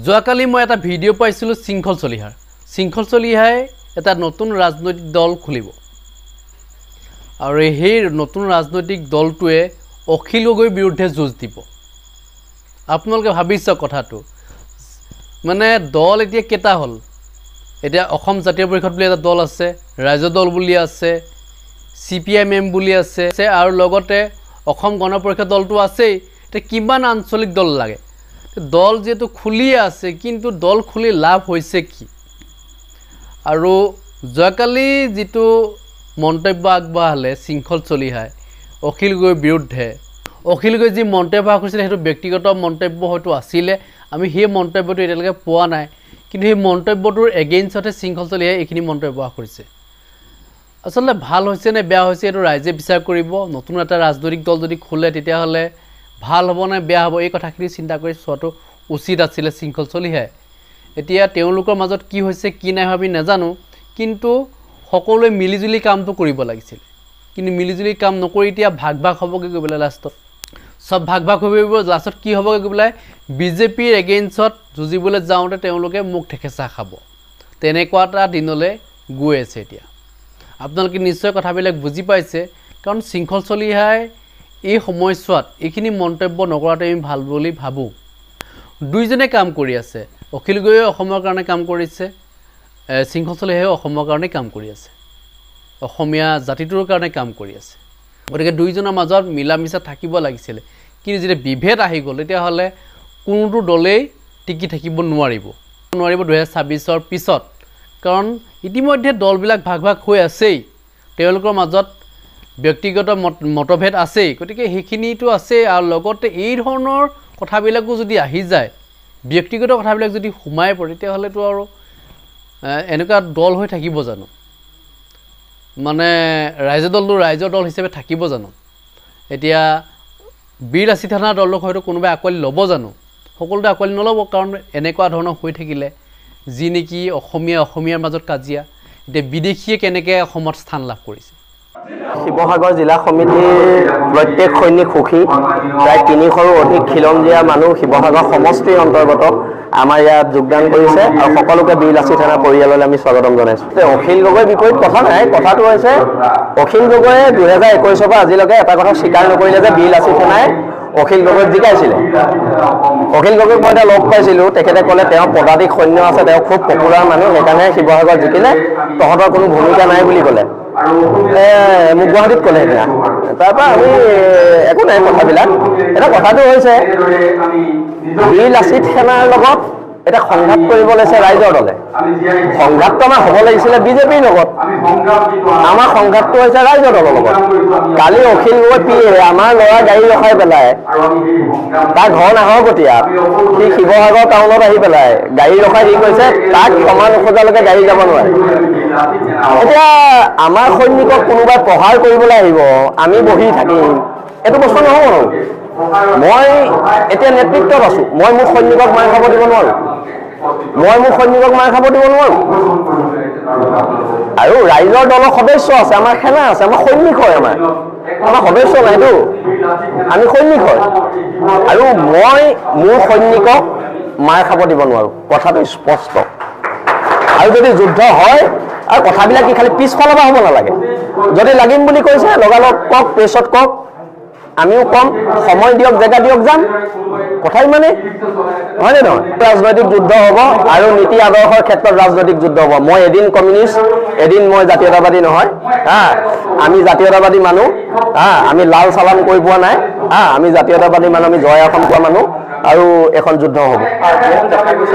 যোৱাকালি মই এটা ভিডিঅ' পাইছিলোঁ শৃংখল চলিহাৰ। শৃংখল চলিহাই এটা নতুন ৰাজনৈতিক দল খুলিব আৰু সেই নতুন ৰাজনৈতিক দলটোৱে অখিল গগৈৰ বিৰুদ্ধে যুঁজ দিব। আপোনালোকে ভাবিছে কথাটো মানে দল এতিয়া কেইটা হ'ল? এতিয়া অসম জাতীয় পৰিষদ বুলি এটা দল আছে, ৰাজ্য দল বুলি আছে, CPIM বুলি আছে আৰু লগতে অসম গণ পৰিষদ দলটো আছেই। এতিয়া কিমান আঞ্চলিক দল লাগে? দল যেহেতু খুলিয়ে আছে, কিন্তু দল খুলি লাভ হৈছে কি? আৰু যোৱাকালি যিটো মন্তব্য আগবঢ়ালে শৃংখল চলিহাই অখিল গগৈৰ বিৰুদ্ধে, অখিল গগৈ যি মন্তব্য কৰিছিলে সেইটো ব্যক্তিগত মন্তব্য হয়তো আছিলে, আমি সেই মন্তব্যটো এতিয়ালৈকে পোৱা নাই, কিন্তু সেই মন্তব্যটোৰ এগেইনষ্টতে শৃংখল চলিহাই এইখিনি মন্তব্য কৰিছে। আচলতে ভাল হৈছে নে বেয়া হৈছে এইটো ৰাইজে বিচাৰ কৰিব। নতুন এটা ৰাজনৈতিক দল যদি খোলে তেতিয়াহ'লে ভাল হ'ব নে বেয়া হ'ব এই কথাখিনি চিন্তা কৰি চোৱাটো উচিত আছিলে শৃংখল চলিহাই। এতিয়া তেওঁলোকৰ মাজত কি হৈছে কি নাই আমি নাজানো, কিন্তু সকলোৱে মিলিজুলি কামটো কৰিব লাগিছিল, কিন্তু মিলিজুলি কাম নকৰি এতিয়া ভাগ ভাগ হ'বগৈ গৈ পেলাই লাষ্টত সব ভাগ ভাগ হৈ পৰিব। লাষ্টত কি হ'বগৈ গৈ পেলাই বিজেপিৰ এগেইনষ্টত যুঁজিবলৈ যাওঁতে তেওঁলোকে মুখ ঠেকেচা খাব। তেনেকুৱা এটা দিনলৈ গৈ আছে এতিয়া। আপোনালোকে নিশ্চয় কথাবিলাক বুজি পাইছে, কাৰণ শৃংখল চলিহাই এই সময়ছোৱাত এইখিনি মন্তব্য নকৰাটো আমি ভাল বুলি ভাবোঁ। দুইজনে কাম কৰি আছে, অখিল গগৈয়ে অসমৰ কাৰণে কাম কৰিছে, শৃংখল চলিহাইও অসমৰ কাৰণে কাম কৰি আছে, অসমীয়া জাতিটোৰ কাৰণে কাম কৰি আছে। গতিকে দুইজনৰ মাজত মিলা মিছা থাকিব লাগিছিলে, কিন্তু যেতিয়া বিভেদ আহি গ'ল তেতিয়াহ'লে কোনোটো দলেই টিকি থাকিব নোৱাৰিব 2026ৰ পিছত। কাৰণ ইতিমধ্যে দলবিলাক ভাগ ভাগ হৈ আছেই, তেওঁলোকৰ মাজত ব্যক্তিগত মতভেদ আছেই, গতিকে সেইখিনিতো আছেই। আৰু লগতে এই ধৰণৰ কথাবিলাকো যদি আহি যায়, ব্যক্তিগত কথাবিলাক যদি সোমাই পৰে, তেতিয়াহ'লেতো আৰু এনেকুৱা দল হৈ থাকিব জানো? মানে ৰাইজৰ দলটো ৰাইজৰ দল হিচাপে থাকিব জানো? এতিয়া বীৰ লাচিত থানাৰ দলটোক হয়তো কোনোবাই আঁকোৱালি ল'ব জানো? সকলোতে আঁকোৱালি নল'ব, কাৰণ এনেকুৱা ধৰণৰ হৈ থাকিলে যি নেকি অসমীয়াৰ মাজত কাজিয়া, এতিয়া বিদেশীয়ে কেনেকৈ অসমত স্থান লাভ কৰিছে। শিৱসাগৰ জিলা সমিতিৰ প্ৰত্যেক সৈনিক সুখী, প্ৰায় 300ৰো অধিক খিলঞ্জীয়া মানুহ শিৱসাগৰ সমষ্টিৰ অন্তৰ্গত আমাৰ ইয়াত যোগদান কৰিছে আৰু সকলোকে বীৰ লাচিত থানা পৰিয়াললৈ আমি স্বাগতম জনাইছোঁ। অখিল গগৈৰ বিপৰীত কথা নাই, কথাটো হৈছে অখিল গগৈয়ে 2021ৰ পৰা আজিলৈকে এটা কথা স্বীকাৰ নকৰিলে যে বীৰ লাচিত থানাই অখিল গগৈক জিকাইছিলে। অখিল গগৈক মই এতিয়া লগ পাইছিলোঁ, তেখেতে ক'লে তেওঁ পদাতিক সৈন্য আছে, তেওঁ খুব পপুলাৰ মানুহ, সেইকাৰণে শিৱসাগৰ জিকিলে, তহঁতৰ কোনো ভূমিকা নাই বুলি ক'লে। মোক গুৱাহাটীত ক'লে সেইদিনা। তাৰপৰা আমি একো নাই কথাবিলাক। এটা কথাটো হৈছে বীৰ লাচিত সেনাৰ লগত এটা সংঘাত কৰিব লৈছে ৰাইজৰ দলে। সংঘাতটো আমাৰ হ'ব লাগিছিলে বিজেপিৰ লগত, আমাৰ সংঘাতটো হৈছে ৰাইজৰ দলৰ লগত। কালি অখিল গগৈ পিয়ে আমাৰ ল'ৰা গাড়ী ৰখাই পেলাই, তাৰ ঘৰ নাহৰকটীয়াত, সি শিৱসাগৰ টাউনত আহি পেলাই গাড়ী ৰখাই দি কৈছে তাক ক্ষমা নোখোজালৈকে গাড়ী যাব নোৱাৰে। এতিয়া আমাৰ সৈনিকক কোনোবাই প্ৰহাৰ কৰিবলৈ আহিব, আমি বহি থাকিম, এইটো বস্তু নহ'ব ন। মই এতিয়া নেতৃত্বত আছোঁ, মই মোৰ সৈনিকক মাৰ খাব দিব নোৱাৰোঁ, আৰু ৰাইজৰ দলৰ সদস্য আছে, আমাৰ সেনা আছে, আমাৰ সৈনিক হয়, আমাৰ সদস্য নাইতো, আমি সৈনিক হয়, আৰু মই মোৰ সৈনিকক মাৰ খাব দিব নোৱাৰোঁ, কথাটো স্পষ্ট। আৰু যদি যুদ্ধ হয় আৰু কথাবিলাক কি খালি পিছফালৰ পৰা হ'ব নালাগে, যদি লাগিম বুলি কৈছে লগালগ কওক, প্ৰেছত কওক, আমিও কম, সময় দিয়ক, জেগা দিয়ক, যাম, কথা ইমানেই, হয়নে নহয়? ৰাজনৈতিক যুদ্ধ হ'ব আৰু নীতি আদৰ্শৰ ক্ষেত্ৰত ৰাজনৈতিক যুদ্ধ হ'ব। মই এদিন কমিউনিষ্ট, এদিন মই জাতীয়তাবাদী নহয়, আমি জাতীয়তাবাদী মানুহ, আমি লাল চালান কৰি পোৱা নাই, আমি জাতীয়তাবাদী মানুহ, আমি জয় আসন পোৱা মানুহ, আৰু এখন যুদ্ধ হ'ব।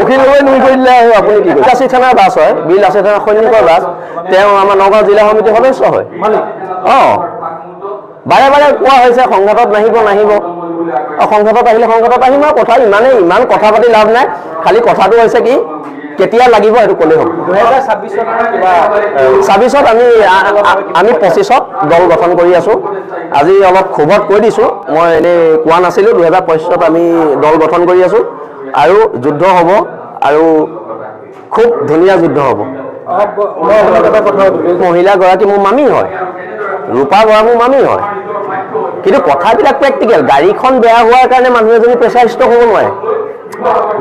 অখিল গগৈ নুই কৰি দিলে আপুনি কি কয়? লাচিত থানাৰ বাছ হয়, বীৰ লাচিত থানাৰ সৈনিকৰ বাছ, তেওঁ আমাৰ নগাঁও জিলা সমিতিৰ সদস্য হয়। বাৰে বাৰে কোৱা হৈছে সংঘাতত নাহিব, সংঘাতত আহিলে সংঘাতত আহিম, আৰু কথা ইমান কথা পাতি লাভ নাই। খালি কথাটো হৈছে কি কেতিয়া লাগিব সেইটো ক'লেই হ'ব। 2026ত আমি 25ত দল গঠন কৰি আছোঁ। আজি অলপ ক্ষোভত কৈ দিছোঁ, মই এনেই কোৱা নাছিলোঁ। 2025ত আমি দল গঠন কৰি আছোঁ আৰু যুদ্ধ হ'ব, আৰু খুব ধুনীয়া যুদ্ধ হ'ব। মহিলাগৰাকী মোৰ মামী হয়, ৰূপা বৰা মোৰ মামী হয়, কিন্তু কথাবিলাক প্ৰেক্টিকেল। গাড়ীখন বেয়া হোৱাৰ কাৰণে মানুহ এজনী প্ৰেছাৰ ষ্ট্ৰক হ'ব নোৱাৰে,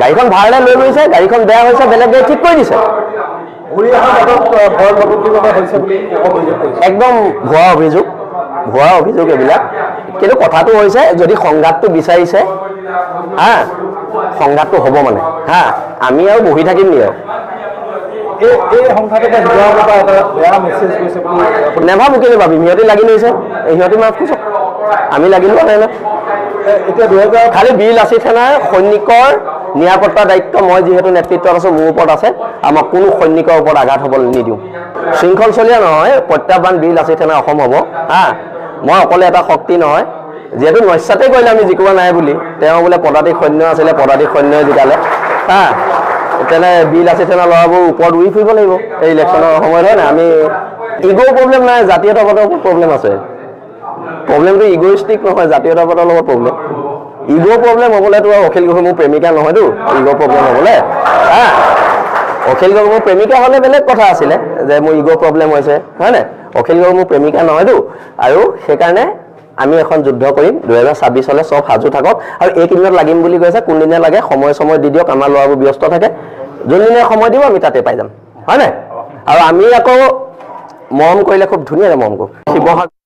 গাড়ীখন ভাড়ালৈ লৈ গৈছে, গাড়ীখন বেয়া হৈছে, বেলেগ গাড়ী ঠিক কৰি দিছে। একদম ভুৱা অভিযোগ এইবিলাক। কিন্তু কথাটো হৈছে যদি সংঘাতটো বিচাৰিছে হা, সংঘাতটো হ'ব মানে হা, আমি আৰু বহি থাকিম নি আৰু। নেভাবো কেলে ভাবিম, সিহঁতি লাগি লৈছে, সিহঁতি মাফ কৈছে, আমি লাগি লোৱা নাই ন। খালি বীৰ লাচিত সেনাৰ সৈনিকৰ নিৰাপত্তাৰ দায়িত্ব মই যিহেতু নেতৃত্বত আছো, মোৰ ওপৰত আছে। আমাক কোনো সৈনিকৰ ওপৰত আঘাত হ'বলৈ নিদিওঁ। শৃংখল চলীয়া নহয়, প্ৰত্যাহ্বান বীৰ লাচিত সেনা অসম হ'ব হা। মই অকলে এটা শক্তি নহয়, যিহেতু নস্যাতে কৰিলে আমি জিকিব নাই বুলি। তেওঁ বোলে পদাতিক সৈন্য আছিলে, পদাতিক সৈন্যই জিকালে হা। তেনে বীৰ লাচিত সেনা ল'ৰাবোৰ ওপৰত উৰি ফুৰিব লাগিব এই ইলেকশ্যনৰ সময়ত, হয় নাই? আমি ইগ'ৰ প্ৰব্লেম নাই, জাতীয়তাবাদৰ প্ৰব্লেম আছে। প্ৰব্লেমটো ইগ'ইষ্টিক নহয়, জাতীয়তাবাদৰ লগত প্ৰব্লেম। ইগ'ৰ প্ৰব্লেম হ'বলেতো আৰু অখিল গগৈ মোৰ প্ৰেমিকা নহয়তো, ইগ'ৰ প্ৰব্লেম হ'বলে হা। অখিল গগৈ মোৰ প্ৰেমিকা হ'লে বেলেগ কথা আছিলে, যে মোৰ ইগ'ৰ প্ৰব্লেম হৈছে, হয় নাই? অখিল গগৈ মোৰ প্ৰেমিকা নহয়তো। আৰু সেইকাৰণে আমি এখন যুদ্ধ কৰিম 2026 চব সাজু থাকক। আৰু এইকেইদিনত লাগিম বুলি কৈছে, কোনদিনা লাগে সময় দি দিয়ক। আমাৰ ল'ৰাবোৰ ব্যস্ত থাকে, যোনদিনা সময় দিব আমি তাতে পাই যাম, হয় নাই? আৰু আমি আকৌ মৰম কৰিলে খুব ধুনীয়াকৈ মৰম কৰোঁ। শিৱসাগৰ